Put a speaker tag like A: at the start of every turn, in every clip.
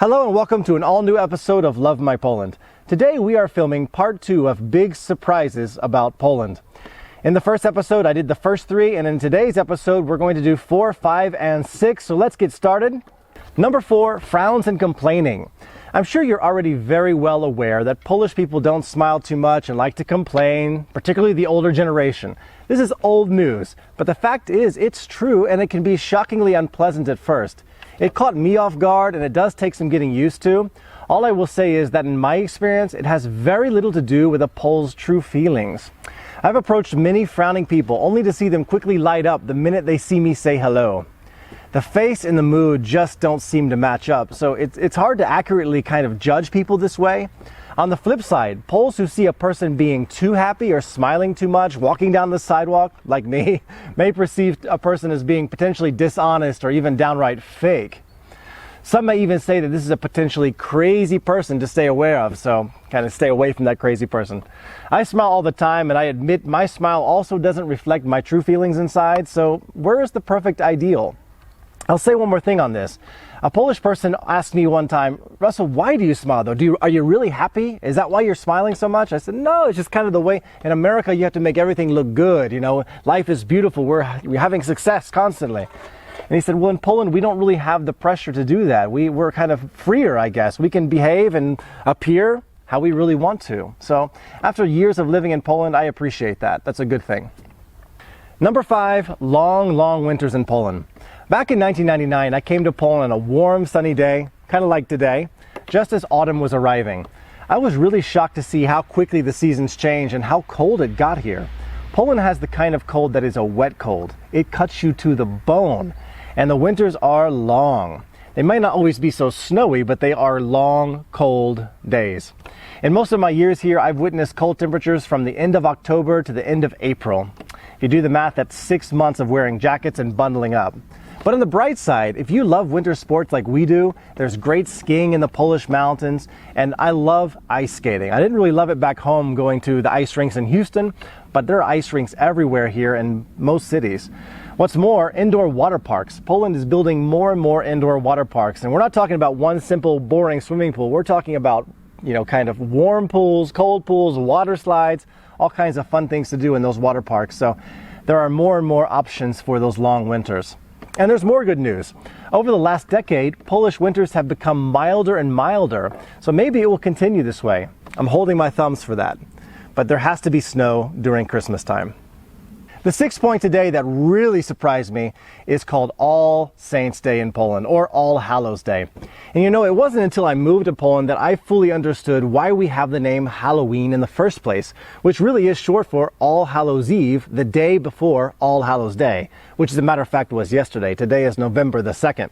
A: Hello and welcome to an all-new episode of Love My Poland. Today we are filming part 2 of big surprises about Poland. In the first episode I did the first 3, and in today's episode we're going to do 4, 5, and 6, so let's get started. Number 4, frowns and complaining. I'm sure you're already very well aware that Polish people don't smile too much and like to complain, particularly the older generation. This is old news, but the fact is it's true and it can be shockingly unpleasant at first. It caught me off guard and it does take some getting used to. All I will say is that in my experience, it has very little to do with a Pole's true feelings. I've approached many frowning people only to see them quickly light up the minute they see me say hello. The face and the mood just don't seem to match up, so it's hard to accurately kind of judge people this way. On the flip side, Poles who see a person being too happy or smiling too much, walking down the sidewalk, like me, may perceive a person as being potentially dishonest or even downright fake. Some may even say that this is a potentially crazy person to stay aware of, so kind of stay away from that crazy person. I smile all the time, and I admit my smile also doesn't reflect my true feelings inside, so where is the perfect ideal? I'll say one more thing on this. A Polish person asked me one time, "Russell, why do you smile though? Are you really happy? Is that why you're smiling so much?" I said, "No, it's just kind of the way in America you have to make everything look good. You know, life is beautiful. We're having success constantly." And he said, "Well, in Poland, we don't really have the pressure to do that. We're kind of freer, I guess. We can behave and appear how we really want to." So after years of living in Poland, I appreciate that. That's a good thing. Number 5, long winters in Poland. Back in 1999, I came to Poland on a warm, sunny day, kind of like today, just as autumn was arriving. I was really shocked to see how quickly the seasons change and how cold it got here. Poland has the kind of cold that is a wet cold. It cuts you to the bone, and the winters are long. They might not always be so snowy, but they are long, cold days. In most of my years here, I've witnessed cold temperatures from the end of October to the end of April. If you do the math, that's 6 months of wearing jackets and bundling up. But on the bright side, if you love winter sports like we do, there's great skiing in the Polish mountains, and I love ice skating. I didn't really love it back home going to the ice rinks in Houston, but there are ice rinks everywhere here in most cities. What's more, indoor water parks. Poland is building more and more indoor water parks, and we're not talking about one simple, boring swimming pool. We're talking about, kind of warm pools, cold pools, water slides, all kinds of fun things to do in those water parks. So there are more and more options for those long winters. And there's more good news. Over the last decade, Polish winters have become milder and milder, so maybe it will continue this way. I'm holding my thumbs for that. But there has to be snow during Christmas time. The 6th point today that really surprised me is called All Saints' Day in Poland, or All Hallows' Day. And it wasn't until I moved to Poland that I fully understood why we have the name Halloween in the first place, which really is short for All Hallows' Eve, the day before All Hallows' Day, which as a matter of fact was yesterday. Today is November the 2nd.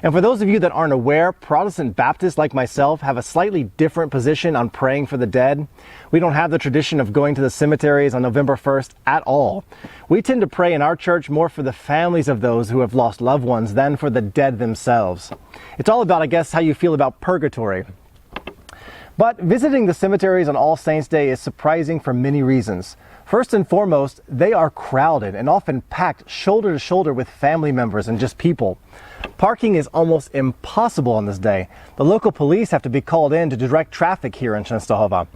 A: And for those of you that aren't aware, Protestant Baptists like myself have a slightly different position on praying for the dead. We don't have the tradition of going to the cemeteries on November 1st at all. We tend to pray in our church more for the families of those who have lost loved ones than for the dead themselves. It's all about, I guess, how you feel about purgatory. But visiting the cemeteries on All Saints' Day is surprising for many reasons. First and foremost, they are crowded and often packed shoulder to shoulder with family members and just people. Parking is almost impossible on this day. The local police have to be called in to direct traffic here in Częstochowa.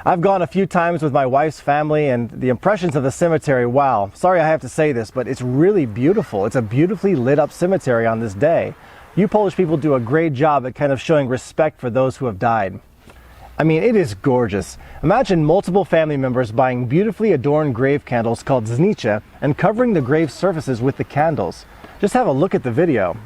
A: I've gone a few times with my wife's family, and the impressions of the cemetery, wow. Sorry I have to say this, but it's really beautiful. It's a beautifully lit up cemetery on this day. You Polish people do a great job at kind of showing respect for those who have died. I mean, it is gorgeous. Imagine multiple family members buying beautifully adorned grave candles called znicze and covering the grave surfaces with the candles. Just have a look at the video.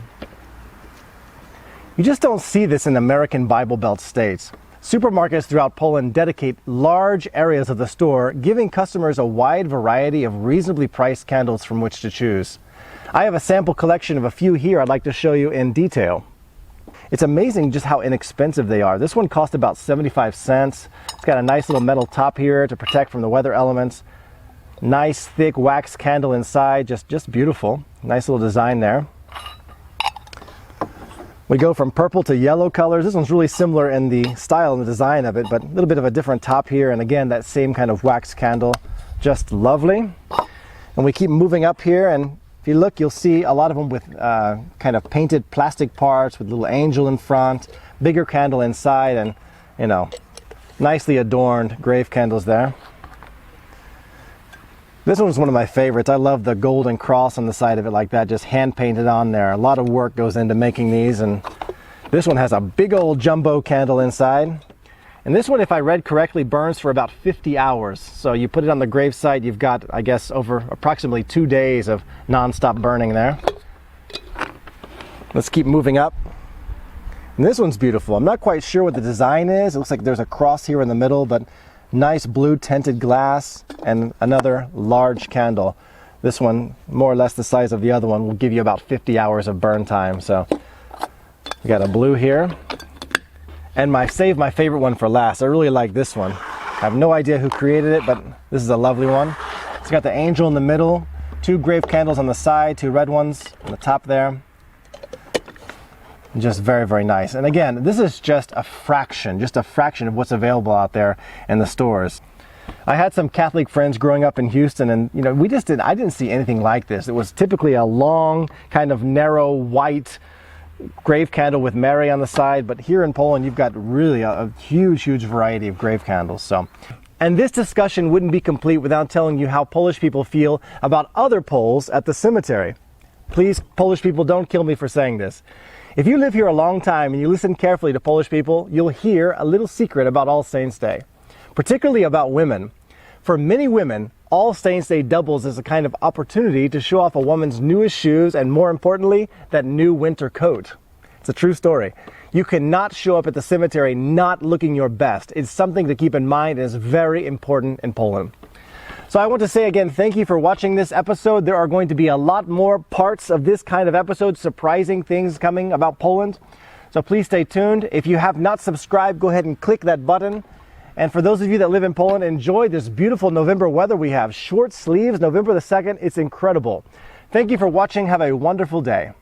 A: You just don't see this in American Bible Belt states. Supermarkets throughout Poland dedicate large areas of the store, giving customers a wide variety of reasonably priced candles from which to choose. I have a sample collection of a few here I'd like to show you in detail. It's amazing just how inexpensive they are. This one cost about 75 cents. It's got a nice little metal top here to protect from the weather elements. Nice thick wax candle inside, just beautiful. Nice little design there. We go from purple to yellow colors. This one's really similar in the style and the design of it, but a little bit of a different top here. And again, that same kind of wax candle, just lovely. And we keep moving up here, and If you look, you'll see a lot of them with kind of painted plastic parts with a little angel in front, bigger candle inside, and, you know, nicely adorned grave candles there. This one's one of my favorites. I love the golden cross on the side of it like that, just hand painted on there. A lot of work goes into making these, and this one has a big old jumbo candle inside. And this one, if I read correctly, burns for about 50 hours. So you put it on the gravesite, you've got, I guess, over approximately 2 days of non-stop burning there. Let's keep moving up. And this one's beautiful. I'm not quite sure what the design is. It looks like there's a cross here in the middle, but nice blue tinted glass and another large candle. This one, more or less the size of the other one, will give you about 50 hours of burn time. So we got a blue here. And save my favorite one for last. I really like this one. I have no idea who created it, but this is a lovely one. It's got the angel in the middle, 2 grave candles on the side, 2 red ones on the top there. Just very, very nice. And again, this is just a fraction of what's available out there in the stores. I had some Catholic friends growing up in Houston, and you know, I didn't see anything like this. It was typically a long, kind of narrow white grave candle with Mary on the side, but here in Poland you've got really a huge variety of grave candles. And this discussion wouldn't be complete without telling you how Polish people feel about other Poles at the cemetery. Please, Polish people, don't kill me for saying this. If you live here a long time and you listen carefully to Polish people, you'll hear a little secret about All Saints' Day, particularly about women. For many women, All Saints' Day doubles as a kind of opportunity to show off a woman's newest shoes and, more importantly, that new winter coat. It's a true story. You cannot show up at the cemetery not looking your best. It's something to keep in mind and is very important in Poland. So I want to say again, thank you for watching this episode. There are going to be a lot more parts of this kind of episode, surprising things coming about Poland. So please stay tuned. If you have not subscribed, go ahead and click that button. And for those of you that live in Poland, enjoy this beautiful November weather we have. Short sleeves, November the 2nd. It's incredible. Thank you for watching. Have a wonderful day.